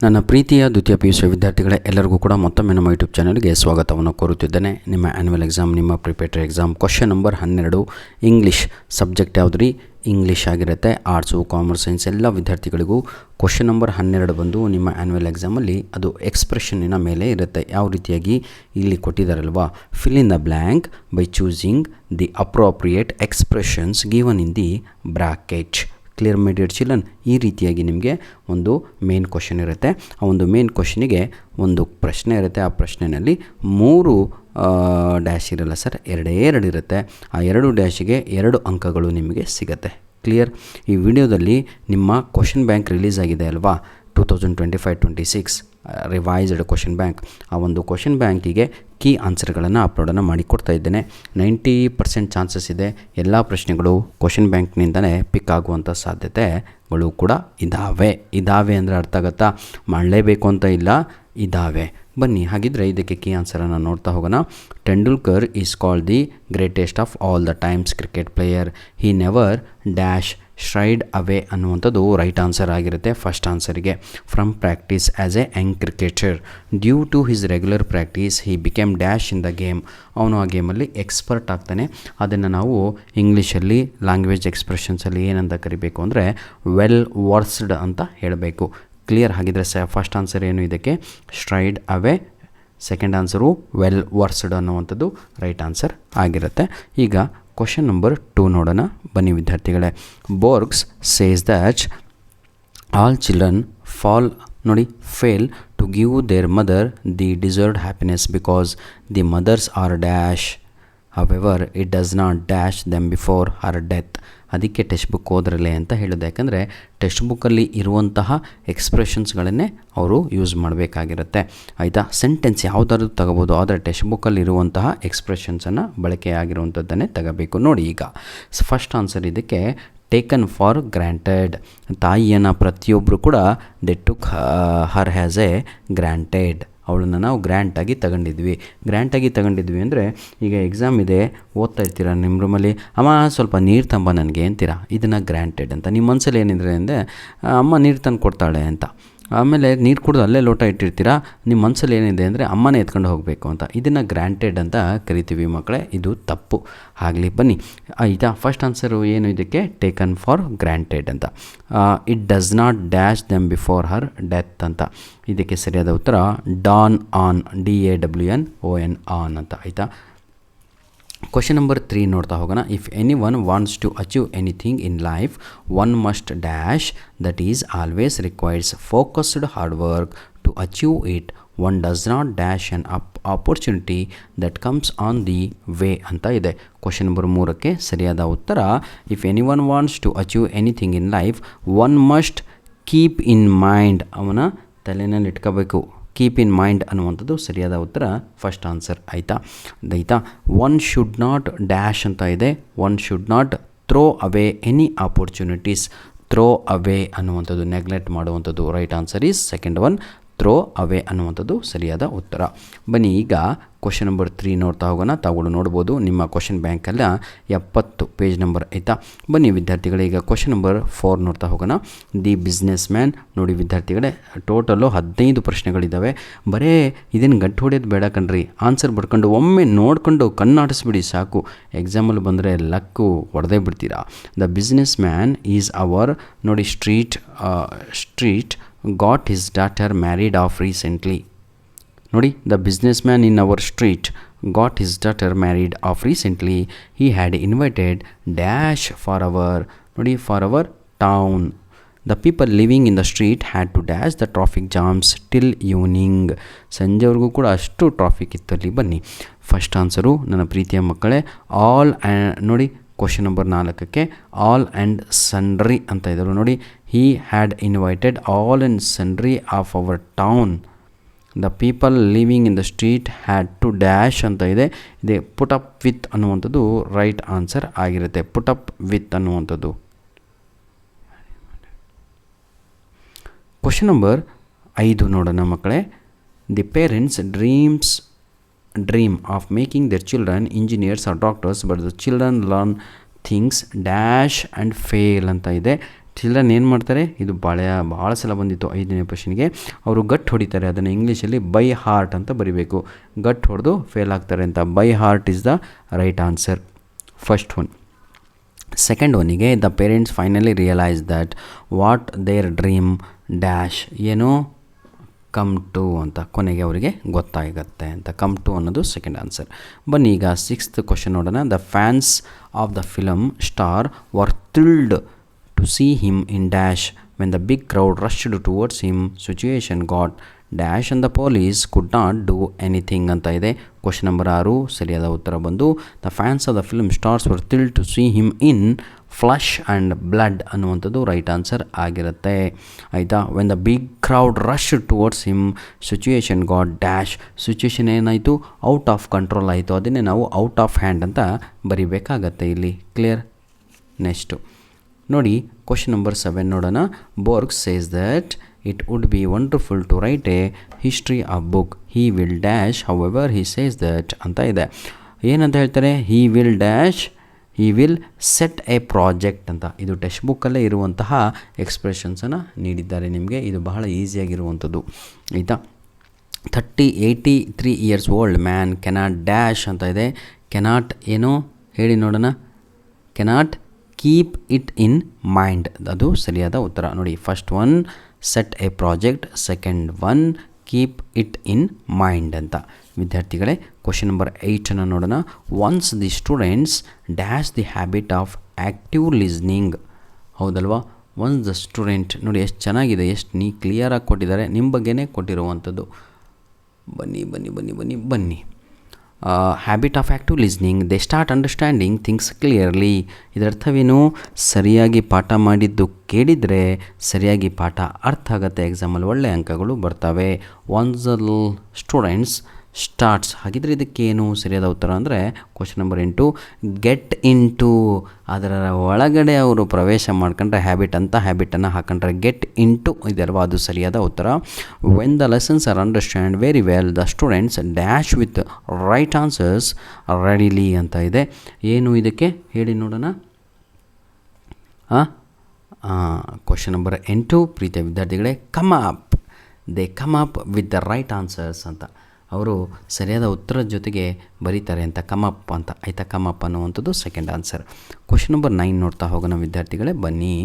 ನನ್ನ ಪ್ರೀತಿಯ ದ್ವಿತೀಯ PUC ವಿದ್ಯಾರ್ಥಿಗಳೇ, ಎಲ್ಲರಿಗೂ ಕೂಡ ಮತ್ತೊಮ್ಮೆ ನಮ್ಮ ಯೂಟ್ಯೂಬ್ ಚಾನಲ್ಗೆ ಸ್ವಾಗತವನ್ನು ಕೋರುತ್ತಿದ್ದೇನೆ. ನಿಮ್ಮ ಆ್ಯನ್ಯುವಲ್ ಎಕ್ಸಾಮ್, ನಿಮ್ಮ preparatory exam, question number 12 English subject ಯಾವುದು ರೀ? ಇಂಗ್ಲೀಷ್ ಆಗಿರುತ್ತೆ. ಆರ್ಟ್ಸು, ಕಾಮರ್ಸ್, ಸೈನ್ಸ್ ಎಲ್ಲ ವಿದ್ಯಾರ್ಥಿಗಳಿಗೂ ಕ್ವಶನ್ ನಂಬರ್ 12 ಬಂದು ನಿಮ್ಮ ಆ್ಯನ್ಯುವಲ್ ಎಕ್ಸಾಮಲ್ಲಿ ಅದು ಎಕ್ಸ್ಪ್ರೆಷನ್ನಿನ ಮೇಲೆ ಇರುತ್ತೆ. ಯಾವ ರೀತಿಯಾಗಿ ಇಲ್ಲಿ ಕೊಟ್ಟಿದ್ದಾರಲ್ವಾ, fill in the blank by choosing the appropriate expressions given in the bracket. Clear my dear children, ಈ ರೀತಿಯಾಗಿ ನಿಮಗೆ ಒಂದು ಮೇನ್ ಕ್ವಶನ್ ಇರುತ್ತೆ. ಆ ಒಂದು ಮೇನ್ ಕ್ವಶನಿಗೆ ಒಂದು ಪ್ರಶ್ನೆ ಇರುತ್ತೆ. ಆ ಪ್ರಶ್ನೆಯಲ್ಲಿ 3 ಡ್ಯಾಶ್ ಇರಲ್ಲ ಸರ್, 2 ಇರುತ್ತೆ. ಆ 2 ಡ್ಯಾಶಿಗೆ 2 ಅಂಕಗಳು ನಿಮಗೆ ಸಿಗುತ್ತೆ. ಕ್ಲಿಯರ್? ಈ ವಿಡಿಯೋದಲ್ಲಿ ನಿಮ್ಮ ಕ್ವಶನ್ ಬ್ಯಾಂಕ್ ರಿಲೀಸ್ ಆಗಿದೆ ಅಲ್ವಾ, 2025-26 ರಿವೈಸ್ಡ್ ಕ್ವಶನ್ ಬ್ಯಾಂಕ್. ಆ ಒಂದು ಕ್ವಶನ್ ಬ್ಯಾಂಕಿಗೆ ಕೀ ಆನ್ಸರ್ಗಳನ್ನು ಅಪ್ಲೋಡನ್ನು ಮಾಡಿಕೊಡ್ತಾ ಇದ್ದೇನೆ. 90% ಚಾನ್ಸಸ್ ಇದೆ ಎಲ್ಲ ಪ್ರಶ್ನೆಗಳು ಕ್ವಶನ್ ಬ್ಯಾಂಕ್ನಿಂದಲೇ ಪಿಕ್ ಆಗುವಂಥ ಸಾಧ್ಯತೆಗಳು ಕೂಡ ಇದ್ದಾವೆ ಅಂದರೆ ಅರ್ಥ ಆಗುತ್ತಾ? ಮಾಡಲೇಬೇಕು ಅಂತ ಇಲ್ಲ, ಇದ್ದಾವೆ. ಬನ್ನಿ ಹಾಗಿದ್ರೆ ಇದಕ್ಕೆ ಕೀ ಆನ್ಸರನ್ನು ನೋಡ್ತಾ ಹೋಗೋಣ. Tendulkar is called the greatest of all the times cricket player. He never dash stride away ಅನ್ನುವಂಥದ್ದು ರೈಟ್ ಆನ್ಸರ್ ಆಗಿರುತ್ತೆ. ಫಸ್ಟ್ ಆನ್ಸರಿಗೆ from practice as a young cricketer due to his regular practice he became dash in the game. ಅವನು ಆ ಗೇಮಲ್ಲಿ expert ಆಗ್ತಾನೆ. ಅದನ್ನು ನಾವು ಇಂಗ್ಲೀಷಲ್ಲಿ language ಎಕ್ಸ್ಪ್ರೆಷನ್ಸಲ್ಲಿ ಏನಂತ ಕರಿಬೇಕು ಅಂದರೆ ವೆಲ್ ವರ್ಸ್ಡ್ ಅಂತ ಹೇಳಬೇಕು. ಕ್ಲಿಯರ್? ಹಾಗಿದ್ರೆ ಫಸ್ಟ್ ಆನ್ಸರ್ ಏನು ಇದಕ್ಕೆ? Stride away. Second answer well versed ಅನ್ನುವಂಥದ್ದು ರೈಟ್ ಆನ್ಸರ್ ಆಗಿರುತ್ತೆ. ಈಗ ಕ್ವಶನ್ ನಂಬರ್ 2 ನೋಡೋಣ. ಬನ್ನಿ ವಿದ್ಯಾರ್ಥಿಗಳೇ. Borges says that all children fail to give their mother the deserved happiness because the mothers are dash however it does not dash them before her death. ಅದಕ್ಕೆ text book ಓದ್ರಲೆ ಅಂತ ಹೇಳೋದು. ಯಾಕಂದರೆ text ಬುಕ್ಕಲ್ಲಿ ಇರುವಂತಹ ಎಕ್ಸ್ಪ್ರೆಷನ್ಸ್ಗಳನ್ನೇ ಅವರು ಯೂಸ್ ಮಾಡಬೇಕಾಗಿರುತ್ತೆ. ಆಯಿತಾ? Sentence ಯಾವುದಾದ್ರು ತಗೋಬೋದು, ಆದರೆ ಟೆಕ್ಸ್ಟ್ ಬುಕ್ಕಲ್ಲಿ ಇರುವಂತಹ ಎಕ್ಸ್ಪ್ರೆಷನ್ಸನ್ನು ಬಳಕೆಯಾಗಿರುವಂಥದ್ದನ್ನೇ ತಗೋಬೇಕು. ನೋಡಿ, ಈಗ ಫಸ್ಟ್ ಆನ್ಸರ್ ಇದಕ್ಕೆ ಟೇಕನ್ ಫಾರ್ ಗ್ರ್ಯಾಂಟೆಡ್. ತಾಯಿಯನ್ನು ಪ್ರತಿಯೊಬ್ಬರು ಕೂಡ they took her has a granted. ಅವಳನ್ನು ನಾವು ಗ್ರ್ಯಾಂಟಾಗಿ ತಗೊಂಡಿದ್ವಿ ಅಂದರೆ ಈಗ ಎಕ್ಸಾಮ್ ಇದೆ, ಓದ್ತಾ ಇರ್ತೀರ ನಿಮ್ಮ ರೂಮಲ್ಲಿ, ಅಮ್ಮ ಸ್ವಲ್ಪ ನೀರು ತಂಬ ನನಗೆ ಅಂತೀರ. ಇದನ್ನು ಗ್ರ್ಯಾಂಟೆಡ್ ಅಂತ. ನಿಮ್ಮ ಮನಸ್ಸಲ್ಲಿ ಏನಿದ್ರೆ ಅಂದರೆ ಅಮ್ಮ ನೀರು ತಂದು ಕೊಡ್ತಾಳೆ ಅಂತ. ಆಮೇಲೆ ನೀರು ಕುಡಿದು ಅಲ್ಲೇ ಲೋಟ ಇಟ್ಟಿರ್ತೀರ. ನಿಮ್ಮ ಮನಸ್ಸಲ್ಲಿ ಏನಿದೆ ಅಂದರೆ ಅಮ್ಮನೇ ಎತ್ಕೊಂಡು ಹೋಗಬೇಕು ಅಂತ. ಇದನ್ನು ಗ್ರ್ಯಾಂಟೆಡ್ ಅಂತ ಕರಿತೀವಿ ಮಕ್ಕಳೇ. ಇದು ತಪ್ಪು. ಆಗಲಿ ಬನ್ನಿ. ಆಯಿತಾ? ಫಸ್ಟ್ ಆನ್ಸರು ಏನು ಇದಕ್ಕೆ? ಟೇಕನ್ ಫಾರ್ ಗ್ರ್ಯಾಂಟೆಡ್ ಅಂತ. It does not dash them before her death ಅಂತ. ಇದಕ್ಕೆ ಸರಿಯಾದ ಉತ್ತರ ಡಾನ್ ಆನ್, DAWN ಆನ್ ಅಂತ. ಆಯಿತಾ? ಕ್ವಶನ್ ನಂಬರ್ 3 ನೋಡ್ತಾ ಹೋಗೋಣ. If any one wants to achieve anything in life one must dash that is always requires focused hard work to achieve it. One does not dash on opportunity that comes on the way ಅಂತ ಇದೆ. Question number 3ಕ್ಕೆ ಸರಿಯಾದ ಉತ್ತರ if any one wants to achieve anything in life one must keep in mind. ಅವನ ತಲೆಯಲ್ಲಿ ಇಟ್ಕೋಬೇಕು. Keep in mind ಅನ್ನುವಂಥದ್ದು ಸರಿಯಾದ ಉತ್ತರ ಫಸ್ಟ್ ಆನ್ಸರ್. ಆಯಿತಾ? ಒನ್ ಶುಡ್ ನಾಟ್ ಡ್ಯಾಶ್ ಅಂತ ಇದೆ. One should not throw away any opportunities. Throw away ಅನ್ನುವಂಥದ್ದು ನೆಗ್ಲೆಕ್ಟ್ ಮಾಡುವಂಥದ್ದು. Right answer is second one, throw away ಅನ್ನುವಂಥದ್ದು ಸರಿಯಾದ ಉತ್ತರ. ಬನ್ನಿ ಈಗ ಕ್ವಶನ್ ನಂಬರ್ 3 ನೋಡ್ತಾ ಹೋಗೋಣ. ತಾವುಗಳು ನೋಡ್ಬೋದು ನಿಮ್ಮ ಕ್ವಶನ್ ಬ್ಯಾಂಕಲ್ಲ 70 ಪೇಜ್ ನಂಬರ್. ಆಯಿತಾ? ಬನ್ನಿ ವಿದ್ಯಾರ್ಥಿಗಳೇ, ಈಗ ಕ್ವಶನ್ ನಂಬರ್ 4 ನೋಡ್ತಾ ಹೋಗೋಣ. The business man. ನೋಡಿ ವಿದ್ಯಾರ್ಥಿಗಳೇ, ಟೋಟಲ್ಲು 15 ಪ್ರಶ್ನೆಗಳಿದ್ದಾವೆ. ಬರೇ ಇದನ್ನು ಗಂಟು ಹೊಡೆಯೋದು ಬೇಡ ಕಣ್ರಿ. ಆನ್ಸರ್ ಬರ್ಕೊಂಡು ಒಮ್ಮೆ ನೋಡ್ಕೊಂಡು ಕಣ್ಣಾಡಿಸ್ಬಿಡಿ ಸಾಕು. ಎಕ್ಸಾಮಲ್ಲಿ ಬಂದರೆ ಲಕ್ಕು ಹೊಡೆದೇ ಬಿಡ್ತೀರಾ. The business man is our, ನೋಡಿ street got his daughter married off recently. ನೋಡಿ, the business man in our street got his daughter married off recently. He had invited dash for our, ನೋಡಿ for our town. The people living in the street had to dash the traffic jams till evening. ಸಂಜೆವರೆಗೂ ಕೂಡ ಅಷ್ಟು traffic ಇತ್ತು ಅಲ್ಲಿ. ಬನ್ನಿ first answer ನನ್ನ ಪ್ರೀತಿಯ ಮಕ್ಕಳೇ ಆಲ್. ನೋಡಿ ಕ್ವಶನ್ ನಂಬರ್ 4ಕ್ಕೆ ಆಲ್ ಆ್ಯಂಡ್ ಸನ್ಡ್ರಿ ಅಂತ ಇದ್ದರು. ನೋಡಿ, he had invited all and sundry of our town. The people living in the street had to dash ಅಂತ ಇದೆ. ಪುಟ್ ಅಪ್ ವಿತ್ ಅನ್ನುವಂಥದ್ದು ರೈಟ್ ಆನ್ಸರ್ ಆಗಿರುತ್ತೆ. ಪುಟ್ ಅಪ್ ವಿತ್ ಅನ್ನುವಂಥದ್ದು. Question number 5 ನೋಡೋಣ ಮಕ್ಕಳೇ. The parents dream of making their children engineers or doctors, but the children learn things dash and fail ಅಂತ ಇದೆ. Children ಏನು ಮಾಡ್ತಾರೆ, ಇದು ಭಾಳ ಸಲ ಬಂದಿತ್ತು 5ನೇ ಕ್ವಶನ್ಗೆ. ಅವರು ಗಟ್ ಹೊಡಿತಾರೆ, ಅದನ್ನು ಇಂಗ್ಲೀಷಲ್ಲಿ ಬೈ ಹಾರ್ಟ್ ಅಂತ ಬರಿಬೇಕು. ಗಟ್ ಹೊಡೆದು ಫೇಲ್ ಆಗ್ತಾರೆ ಅಂತ. By heart is the right answer, first one. Second ಒನ್ನಿಗೆ the parents finally realise that what their dream dash ಏನು ಕಮ್ ಟು ಅಂತ, ಕೊನೆಗೆ ಅವರಿಗೆ ಗೊತ್ತಾಗುತ್ತೆ ಅಂತ. ಕಮ್ ಟು ಅನ್ನೋದು ಸೆಕೆಂಡ್ ಆನ್ಸರ್. ಬನ್ನಿ ಈಗ 6th ಕ್ವಶನ್ ನೋಡೋಣ. The fans of the film star were thrilled to see him in dash when the big crowd rushed towards him situation got dash and the police could not do anything ಅಂತ ಇದೆ. Question number 6 ಸರಿಯಾದ ಉತ್ತರ ಬಂದು the fans of the film stars were thrilled to see him in flush and blood ಅನ್ನುವಂಥದ್ದು right answer ಆಗಿರುತ್ತೆ. ಆಯಿತಾ. When the big crowd rush towards him situation got dash, situation ಏನಾಯಿತು, out of control ಆಯಿತು. ಅದನ್ನೇ ನಾವು out of hand ಅಂತ ಬರಿಬೇಕಾಗತ್ತೆ ಇಲ್ಲಿ. ಕ್ಲಿಯರ್. ನೆಕ್ಸ್ಟು ನೋಡಿ ಕ್ವಶನ್ ನಂಬರ್ 7 ನೋಡೋಣ. Borg says that it would be wonderful to write A history of book, he will dash however he says that ಅಂತ ಇದೆ. ಏನಂತ ಹೇಳ್ತಾರೆ, he will dash, he will set A project ಅಂತ. ಇದು text ಬುಕ್ಕಲ್ಲೇ ಇರುವಂತಹ ಎಕ್ಸ್ಪ್ರೆಷನ್ಸನ್ನು ನೀಡಿದ್ದಾರೆ ನಿಮಗೆ. ಇದು ಬಹಳ ಈಸಿಯಾಗಿರುವಂಥದ್ದು. ಆಯಿತಾ. 83 years old man cannot dash ಅಂತ ಇದೆ. ಕೆನಾಟ್ ಏನು ಹೇಳಿ ನೋಡೋಣ. Cannot keep it in mind, ಅದು ಸರಿಯಾದ ಉತ್ತರ. ನೋಡಿ, first one set A project, second one keep it in mind ಅಂತ. ವಿದ್ಯಾರ್ಥಿಗಳೇ, ಕ್ವಶನ್ ನಂಬರ್ 8 ನೋಡೋಣ. Once the students dash the habit of active listening. ಹೌದಲ್ವಾ. ಒನ್ಸ್ ದ ಸ್ಟೂಡೆಂಟ್ ನೋಡಿ ಎಷ್ಟು ಚೆನ್ನಾಗಿದೆ, ಎಷ್ಟು ಕ್ಲಿಯರಾಗಿ ಕೊಟ್ಟಿದ್ದಾರೆ, ನಿಮ್ಮ ಬಗ್ಗೆನೇ ಕೊಟ್ಟಿರುವಂಥದ್ದು. ಬನ್ನಿ. Habit of active listening, they start understanding things clearly. ಇದರರ್ಥವೇನು, ಸರಿಯಾಗಿ ಪಾಠ ಮಾಡಿದ್ದು ಕೇಳಿದರೆ ಸರಿಯಾಗಿ ಪಾಠ ಅರ್ಥ ಆಗುತ್ತೆ, ಎಕ್ಸಾಮಲ್ಲಿ ಒಳ್ಳೆಯ ಅಂಕಗಳು ಬರ್ತವೆ. ಒನ್ಸ್ ದ ಸ್ಟೂಡೆಂಟ್ಸ್ ಸ್ಟಾರ್ಟ್ಸ್, ಹಾಗಿದ್ರೆ ಇದಕ್ಕೇನು ಸರಿಯಾದ ಉತ್ತರ ಅಂದರೆ question number 8 get in to, ಅದರ ಒಳಗಡೆ ಅವರು ಪ್ರವೇಶ ಮಾಡ್ಕೊಂಡ್ರೆ ಹ್ಯಾಬಿಟನ್ನು ಹಾಕೊಂಡ್ರೆ ಗೆಟ್ ಇನ್ ಟು ಇದಲ್ವಾ, ಅದು ಸರಿಯಾದ ಉತ್ತರ. When the lessons are understand very well the students dash with right answers readily ಅಂತ ಇದೆ. ಏನು ಇದಕ್ಕೆ ಹೇಳಿ ನೋಡೋಣ. ಕ್ವಶನ್ ನಂಬರ್ 8 ಪ್ರೀತಿಯ ವಿದ್ಯಾರ್ಥಿಗಳೇ, they come up with the right answers ಅಂತ. ಅವರು ಸರಿಯಾದ ಉತ್ತರದ ಜೊತೆಗೆ ಬರೀತಾರೆ ಅಂತ, ಕಮಪ್ ಅಂತ. ಆಯಿತಾ. ಕಮಪ್ ಅನ್ನುವಂಥದ್ದು ಸೆಕೆಂಡ್ ಆನ್ಸರ್. ಕ್ವಶನ್ ನಂಬರ್ 9 ನೋಡ್ತಾ ಹೋಗೋಣ ವಿದ್ಯಾರ್ಥಿಗಳೇ. ಬನ್ನಿ.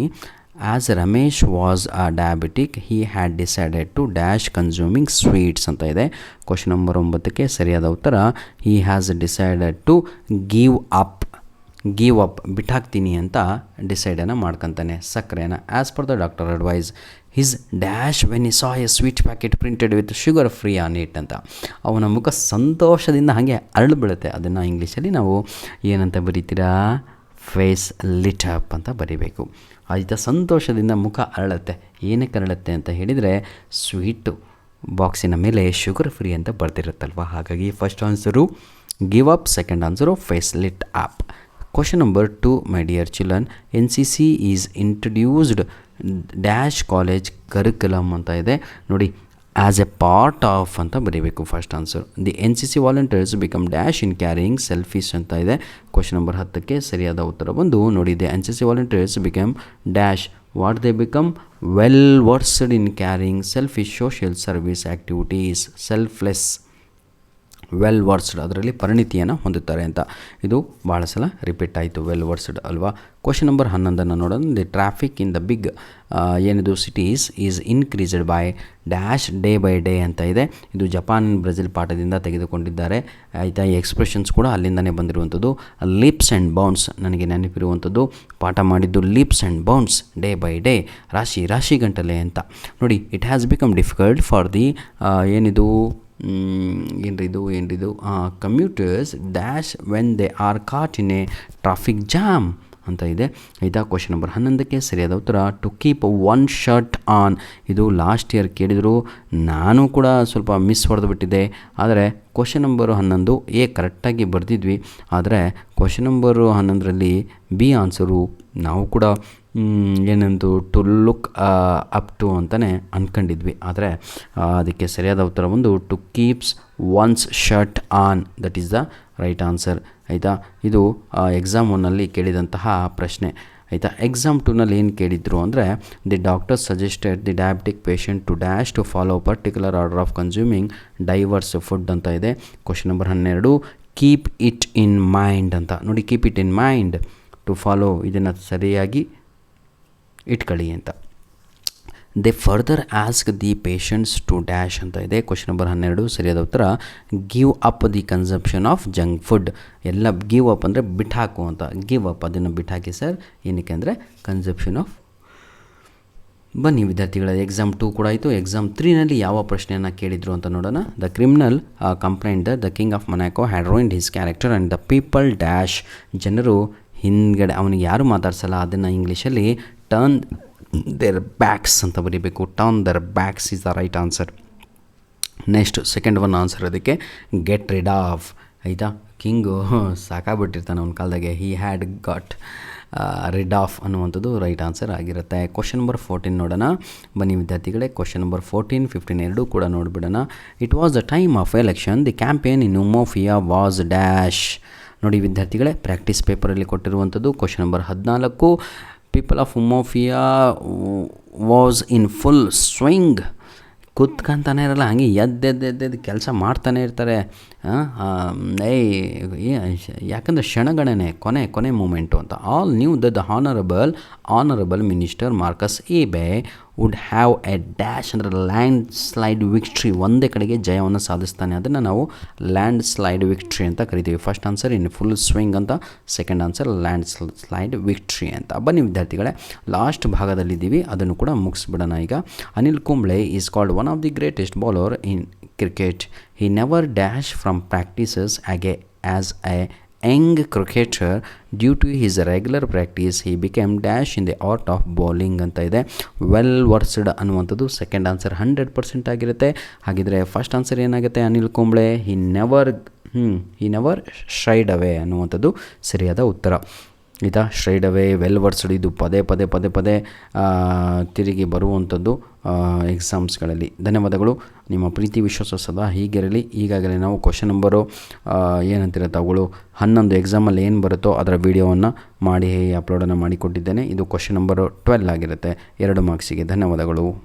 As Ramesh was a diabetic he had decided to dash consuming sweets ಅಂತ ಇದೆ. ಕ್ವಶನ್ ನಂಬರ್ 9ಕ್ಕೆ ಸರಿಯಾದ ಉತ್ತರ he has decided to give up, ಬಿಟ್ಟಾಕ್ತೀನಿ ಅಂತ ಡಿಸೈಡನ್ನು ಮಾಡ್ಕೊತಾನೆ ಸಕ್ಕರೆನ. As per the doctor advice his dash when he saw a sweet packet printed with sugar free on it ಅಂತ. ಅವನ ಮುಖ ಸಂತೋಷದಿಂದ ಹಾಗೆ ಅರಳು ಬೀಳುತ್ತೆ. ಅದನ್ನು ಇಂಗ್ಲೀಷಲ್ಲಿ ನಾವು ಏನಂತ ಬರೀತೀರಾ, ಫೇಸ್ ಲಿಟ್ ಅಪ್ ಅಂತ ಬರೀಬೇಕು. ಆಯಿತಾ. ಸಂತೋಷದಿಂದ ಮುಖ ಅರಳುತ್ತೆ. ಏನಕ್ಕೆ ಅರಳುತ್ತೆ ಅಂತ ಹೇಳಿದರೆ, ಸ್ವೀಟು ಬಾಕ್ಸಿನ ಮೇಲೆ ಶುಗರ್ ಫ್ರೀ ಅಂತ ಬರ್ತಿರುತ್ತಲ್ವ, ಹಾಗಾಗಿ first answer give up, second answer face lit up. Question number 2 my dear children, NCC is introduced dash college curriculum ಅಂತ ಇದೆ. ನೋಡಿ, ಆ್ಯಸ್ ಎ ಪಾರ್ಟ್ ಆಫ್ ಅಂತ ಬರೀಬೇಕು first answer. The NCC volunteers become dash in caring selfies ಅಂತ ಇದೆ. Question number 10ಕ್ಕೆ ಸರಿಯಾದ ಉತ್ತರ ಬಂದು ನೋಡಿ, the NCC volunteers become dash what they become well versed in caring selfish social service activities, selfless well versed, ಅದರಲ್ಲಿ ಪರಿಣಿತಿಯನ್ನು ಹೊಂದುತ್ತಾರೆ ಅಂತ. ಇದು ಭಾಳ ಸಲ ರಿಪೀಟ್ ಆಯಿತು, ವೆಲ್ ವರ್ಸ್ಡ್ ಅಲ್ವಾ. ಕ್ವಶನ್ ನಂಬರ್ 11 ನೋಡೋಣ. The traffic in the big ಏನಿದು cities is increased by dash day by day ಅಂತ ಇದೆ. ಇದು ಜಪಾನ್ ಬ್ರೆಜಿಲ್ ಪಾಠದಿಂದ ತೆಗೆದುಕೊಂಡಿದ್ದಾರೆ. ಆಯಿತಾ. ಈ ಎಕ್ಸ್ಪ್ರೆಷನ್ಸ್ ಕೂಡ ಅಲ್ಲಿಂದನೇ ಬಂದಿರುವಂಥದ್ದು. ಲೀಪ್ಸ್ ಆ್ಯಂಡ್ ಬೌನ್ಸ್ ನನಗೆ ನೆನಪಿರುವಂಥದ್ದು, ಪಾಠ ಮಾಡಿದ್ದು leaps and bounds, day by day, ರಾಶಿ ಗಂಟಲೆ ಅಂತ. ನೋಡಿ, it has become difficult for the ಏನಿದು commuters dash when they are caught in a traffic jam ಅಂತ ಇದೆ. ಆಯಿತಾ. ಕ್ವಶನ್ ನಂಬರ್ 11ಕ್ಕೆ ಸರಿಯಾದ ಉತ್ತರ to keep one shirt on. ಇದು ಲಾಸ್ಟ್ ಇಯರ್ ಕೇಳಿದರು, ನಾನು ಕೂಡ ಸ್ವಲ್ಪ ಮಿಸ್ ಹೊಡೆದುಬಿಟ್ಟಿದ್ದೆ. ಆದರೆ ಕ್ವಶನ್ ನಂಬರು 11 ಕರೆಕ್ಟಾಗಿ ಬರೆದಿದ್ವಿ. ಆದರೆ ಕ್ವಶನ್ ನಂಬರು 11ರಲ್ಲಿ ಬಿ ಆನ್ಸರು ನಾವು ಕೂಡ ಏನಂದು ಟು ಲುಕ್ ಅಪ್ ಟು ಅಂತಲೇ ಅಂದ್ಕೊಂಡಿದ್ವಿ. ಆದರೆ ಅದಕ್ಕೆ ಸರಿಯಾದ ಉತ್ತರ ಒಂದು to keeps one's shirt on, that is the right answer. ಆಯಿತಾ. ಇದು ಎಕ್ಸಾಮ್ 1ನಲ್ಲಿ ಕೇಳಿದಂತಹ ಪ್ರಶ್ನೆ. ಆಯಿತಾ. ಎಕ್ಸಾಮ್ 2ನಲ್ಲಿ ಏನು ಕೇಳಿದ್ರು ಅಂದರೆ the doctor suggested the diabetic patient to dash to follow particular order of consuming diverse food ಅಂತ ಇದೆ. Question number 12 keep it in mind ಅಂತ ನೋಡಿ. Keep it in mind to follow, ಇದನ್ನು ಸರಿಯಾಗಿ ಇಟ್ಕೊಳ್ಳಿ ಅಂತ. They further ask the patients to dash ಅಂತ ಇದೆ. ಕ್ವಶನ್ ನಂಬರ್ 12 ಸರಿಯಾದ ಉತ್ತರ give up the consumption of junk food. ಎಲ್ಲ ಗಿವ್ ಅಪ್ ಅಂದರೆ ಬಿಟ್ಟಾಕು ಅಂತ. ಗಿವ್ ಅಪ್ ಅದನ್ನು ಬಿಟ್ಟಾಕಿ ಸರ್, ಏನಕ್ಕೆ ಅಂದರೆ ಕನ್ಸಂಪ್ಷನ್ ಆಫ್. ಬನ್ನಿ ವಿದ್ಯಾರ್ಥಿಗಳ ಎಕ್ಸಾಮ್ 2 ಕೂಡ ಆಯಿತು. ಎಕ್ಸಾಮ್ 3ನಲ್ಲಿ ಯಾವ ಪ್ರಶ್ನೆಯನ್ನು ಕೇಳಿದರು ಅಂತ ನೋಡೋಣ. The criminal complaint the king of Monaco had ruined his character and the people dash. ಜನರು ಹಿಂದ್ಗಡೆ ಅವನಿಗೆ ಯಾರು ಮಾತಾಡ್ಸಲ್ಲ ಅದನ್ನು ಇಂಗ್ಲೀಷಲ್ಲಿ ಟರ್ನ್ ದೇರ್ ಬ್ಯಾಕ್ಸ್ ಅಂತ ಬರೀಬೇಕು. Turn their backs is the right answer. Next second one answer ಅದಕ್ಕೆ ಗೆಟ್ ರಿಡ್ ಆಫ್. ಆಯಿತಾ, ಕಿಂಗು ಸಾಕಾಗ್ಬಿಟ್ಟಿರ್ತಾನೆ ಅವನ ಕಾಲದಾಗೆ. He had got rid of ಅನ್ನುವಂಥದ್ದು ರೈಟ್ ಆನ್ಸರ್ ಆಗಿರುತ್ತೆ. ಕ್ವಶನ್ ನಂಬರ್ 14 ನೋಡೋಣ. ಬನ್ನಿ ವಿದ್ಯಾರ್ಥಿಗಳೇ, ಕ್ವಶನ್ ನಂಬರ್ 14, 15 ಎರಡೂ ಕೂಡ ನೋಡಿಬಿಡೋಣ. It was the time of election the campaign in Umuofia was dash. ನೋಡಿ ವಿದ್ಯಾರ್ಥಿಗಳೇ, ಪ್ರಾಕ್ಟೀಸ್ ಪೇಪರಲ್ಲಿ ಕೊಟ್ಟಿರುವಂಥದ್ದು. Question number 14 people of Umuofia was in full swing. ಕೂತ್ಕೊಂತಾನೆ ಇರಲ್ಲ, ಹಂಗೆ ಎದ್ದೆದ್ದು ಕೆಲಸ ಮಾಡ್ತಾನೆ ಇರ್ತಾರೆ. ಯಾಕಂದರೆ ಕ್ಷಣಗಣನೆ ಕೊನೆ ಮೂಮೆಂಟು ಅಂತ. All knew the honourable minister Marcus Ibe would have a dash ಅಂದರೆ ಲ್ಯಾಂಡ್ ಸ್ಲೈಡ್ ವಿಕ್ಟ್ರಿ. ಒಂದೇ ಕಡೆಗೆ ಜಯವನ್ನು ಸಾಧಿಸ್ತಾನೆ, ಅದನ್ನು ನಾವು ಲ್ಯಾಂಡ್ ಸ್ಲೈಡ್ ವಿಕ್ಟ್ರಿ ಅಂತ ಕರಿತೀವಿ. First answer in full swing ಅಂತ, second answer land slide victory ಅಂತ. ಬನ್ನಿ ವಿದ್ಯಾರ್ಥಿಗಳೇ, ಲಾಸ್ಟ್ ಭಾಗದಲ್ಲಿದ್ದೀವಿ, ಅದನ್ನು ಕೂಡ ಮುಗಿಸ್ಬಿಡೋಣ ಈಗ. Anil Kumble is called one of the greatest bowler in cricket. He never dashed from practices as a young cricketer. Due to his regular practice, he became dash in the art of bowling ಅಂತ ಇದೆ. Well versed ಅನ್ನುವಂಥದ್ದು second answer 100% ಆಗಿರುತ್ತೆ. ಹಾಗಿದ್ರೆ first answer ಏನಾಗುತ್ತೆ? Anil Kumble he never ಶೈಡ್ ಅವೇ ಅನ್ನುವಂಥದ್ದು ಸರಿಯಾದ ಉತ್ತರ. ಆಯಿತಾ, ಸ್ಟ್ರೈಡ್ ಅವೇ, ವೆಲ್ ವರ್ಸ್ಡ್, ಇದು ಪದೇ ತಿರುಗಿ ಬರುವಂಥದ್ದು ಎಕ್ಸಾಮ್ಸ್ಗಳಲ್ಲಿ. ಧನ್ಯವಾದಗಳು. ನಿಮ್ಮ ಪ್ರೀತಿ ವಿಶ್ವಾಸ ಸದಾ ಹೀಗಿರಲಿ. ಈಗಾಗಲೇ ನಾವು ಕ್ವಶನ್ ನಂಬರು ಏನಂತಿರೋ ತಗೊಳ್ಳು 11 ಎಕ್ಸಾಮಲ್ಲಿ ಏನು ಬರುತ್ತೋ ಅದರ ವಿಡಿಯೋವನ್ನು ಮಾಡಿ ಅಪ್ಲೋಡನ್ನು ಮಾಡಿಕೊಟ್ಟಿದ್ದೇನೆ. ಇದು ಕ್ವಶನ್ ನಂಬರು 12 ಆಗಿರುತ್ತೆ, 2 ಮಾರ್ಕ್ಸಿಗೆ. ಧನ್ಯವಾದಗಳು.